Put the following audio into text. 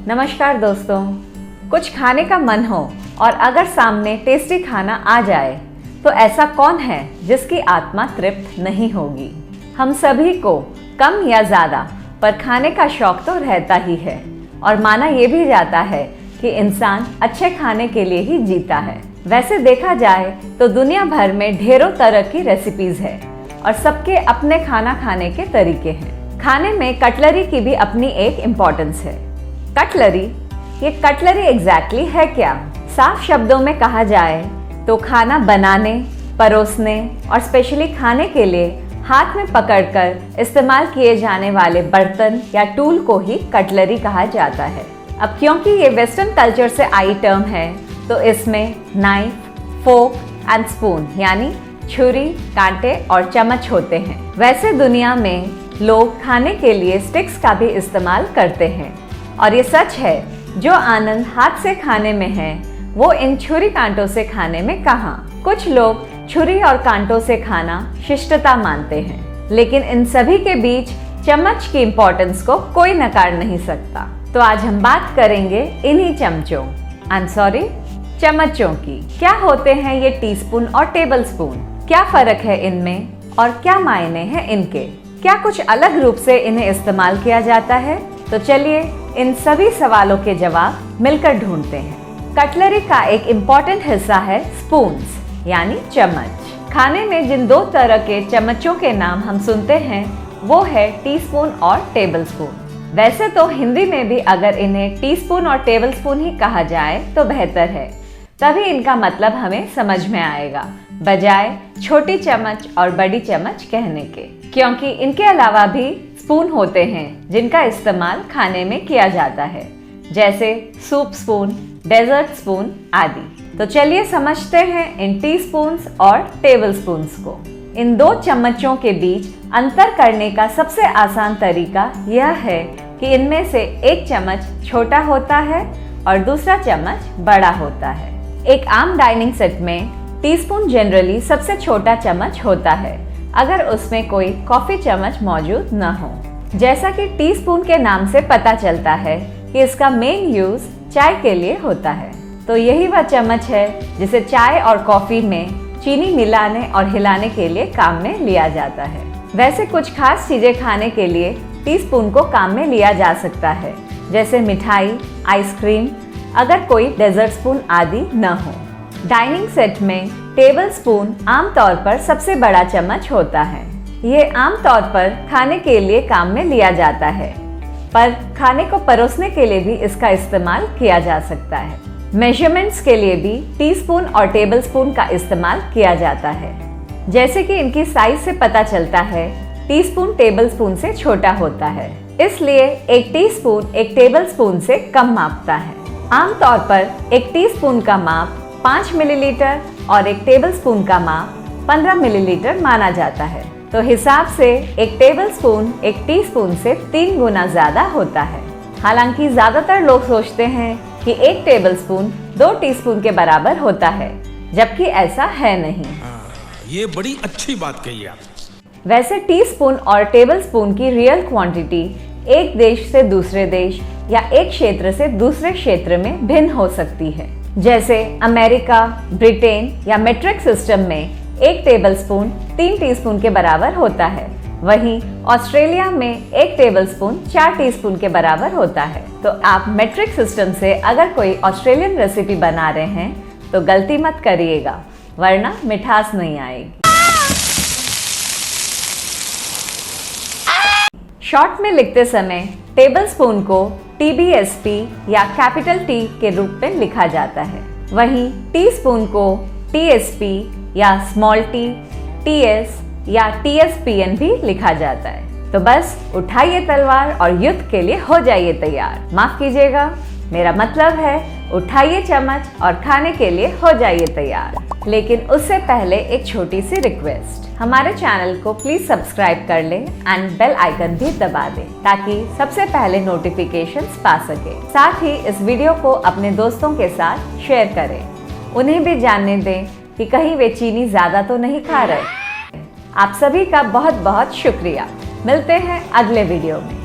नमस्कार दोस्तों। कुछ खाने का मन हो और अगर सामने टेस्टी खाना आ जाए तो ऐसा कौन है जिसकी आत्मा तृप्त नहीं होगी। हम सभी को कम या ज़्यादा पर खाने का शौक तो रहता ही है और माना ये भी जाता है कि इंसान अच्छे खाने के लिए ही जीता है। वैसे देखा जाए तो दुनिया भर में ढेरों तरह की रेसिपीज है और सबके अपने खाना खाने के तरीके हैं। खाने में कटलरी की भी अपनी एक इम्पोर्टेंस है। कटलरी, ये कटलरी एग्जैक्टली है क्या? साफ शब्दों में कहा जाए तो खाना बनाने, परोसने और स्पेशली खाने के लिए हाथ में पकड़कर इस्तेमाल किए जाने वाले बर्तन या टूल को ही कटलरी कहा जाता है। अब क्योंकि ये वेस्टर्न कल्चर से आई टर्म है तो इसमें नाइफ, फोक एंड स्पून यानी छुरी, कांटे और चम्मच होते हैं। वैसे दुनिया में लोग खाने के लिए स्टिक्स का भी इस्तेमाल करते हैं और ये सच है, जो आनंद हाथ से खाने में है वो इन छुरी कांटों से खाने में कहाँ। कुछ लोग छुरी और कांटों से खाना शिष्टता मानते हैं, लेकिन इन सभी के बीच चम्मच की इम्पोर्टेंस को कोई नकार नहीं सकता। तो आज हम बात करेंगे इन्हीं चम्मचों की। क्या होते हैं ये टीस्पून और टेबल स्पून? क्या फर्क है इनमें और क्या मायने हैं इनके? क्या कुछ अलग रूप से इन्हें इस्तेमाल किया जाता है? तो चलिए इन सभी सवालों के जवाब मिलकर ढूंढते हैं। कटलरी का एक इम्पॉर्टेंट हिस्सा है स्पून्स यानी चम्मच। खाने में जिन दो तरह के चम्मचों के नाम हम सुनते हैं वो है टीस्पून और टेबल स्पून। वैसे तो हिंदी में भी अगर इन्हें टीस्पून और टेबल स्पून ही कहा जाए तो बेहतर है, तभी इनका मतलब हमें समझ में आएगा, बजाय छोटी चम्मच और बड़ी चम्मच कहने के। क्योंकि इनके अलावा भी स्पून होते हैं जिनका इस्तेमाल खाने में किया जाता है, जैसे सूप स्पून, डेजर्ट स्पून आदि। तो चलिए समझते हैं इन टीस्पून्स और टेबल स्पून्स को। इन दो चम्मचों के बीच अंतर करने का सबसे आसान तरीका यह है कि इनमें से एक चम्मच छोटा होता है और दूसरा चम्मच बड़ा होता है। एक आम डाइनिंग सेट में टीस्पून जनरली सबसे छोटा चम्मच होता है अगर उसमें कोई कॉफी चम्मच मौजूद न हो। जैसा कि टीस्पून के नाम से पता चलता है कि इसका मेन यूज चाय के लिए होता है, तो यही वह चम्मच है जिसे चाय और कॉफी में चीनी मिलाने और हिलाने के लिए काम में लिया जाता है। वैसे कुछ खास चीजें खाने के लिए टीस्पून को काम में लिया जा सकता है, जैसे मिठाई, आइसक्रीम, अगर कोई डेजर्ट स्पून आदि न हो। डाइनिंग सेट में टेबल स्पून आमतौर पर सबसे बड़ा चम्मच होता है। ये आमतौर पर खाने के लिए काम में लिया जाता है, पर खाने को परोसने के लिए भी इसका इस्तेमाल किया जा सकता है। मेजरमेंट्स के लिए भी टीस्पून और टेबल स्पून का इस्तेमाल किया जाता है। जैसे कि इनकी साइज से पता चलता है, टीस्पून टेबल स्पून से छोटा होता है, इसलिए एक टीस्पून एक टेबल स्पून से कम मापता है। आमतौर पर एक टीस्पून का माप 5 मिलीलीटर और एक टेबल स्पून का माप 15 मिलीलीटर माना जाता है। तो हिसाब से एक टेबल स्पून एक टीस्पून से 3 गुना ज्यादा होता है। हालांकि ज्यादातर लोग सोचते हैं कि एक टेबल स्पून 2 टीस्पून के बराबर होता है, जबकि ऐसा है नहीं। ये बड़ी अच्छी बात कही आप। वैसे टीस्पून और टेबल स्पून की रियल क्वांटिटी एक देश से दूसरे देश या एक क्षेत्र से दूसरे क्षेत्र में भिन्न हो सकती है। जैसे अमेरिका, ब्रिटेन या मेट्रिक सिस्टम में एक टेबल स्पून 3 टीस्पून के बराबर होता है, वहीं ऑस्ट्रेलिया में एक टेबल स्पून 4 टीस्पून के बराबर होता है। तो आप मेट्रिक सिस्टम से अगर कोई ऑस्ट्रेलियन रेसिपी बना रहे हैं तो गलती मत करिएगा, वरना मिठास नहीं आएगी। शॉर्ट में लिखते समय टेबल स्पून को TBSP या कैपिटल T के रूप में लिखा जाता है, वहीं टीस्पून को TSP या स्मॉल t, TS या TSPN भी लिखा जाता है। तो बस उठाइए तलवार और युद्ध के लिए हो जाइए तैयार। माफ कीजिएगा, मेरा मतलब है उठाइए चम्मच और खाने के लिए हो जाइए तैयार। लेकिन उससे पहले एक छोटी सी रिक्वेस्ट, हमारे चैनल को प्लीज सब्सक्राइब कर लें एंड बेल आइकन भी दबा दें ताकि सबसे पहले नोटिफिकेशंस पा सके। साथ ही इस वीडियो को अपने दोस्तों के साथ शेयर करें, उन्हें भी जानने दें कि कहीं वे चीनी ज्यादा तो नहीं खा रहे। आप सभी का बहुत बहुत शुक्रिया। मिलते हैं अगले वीडियो में।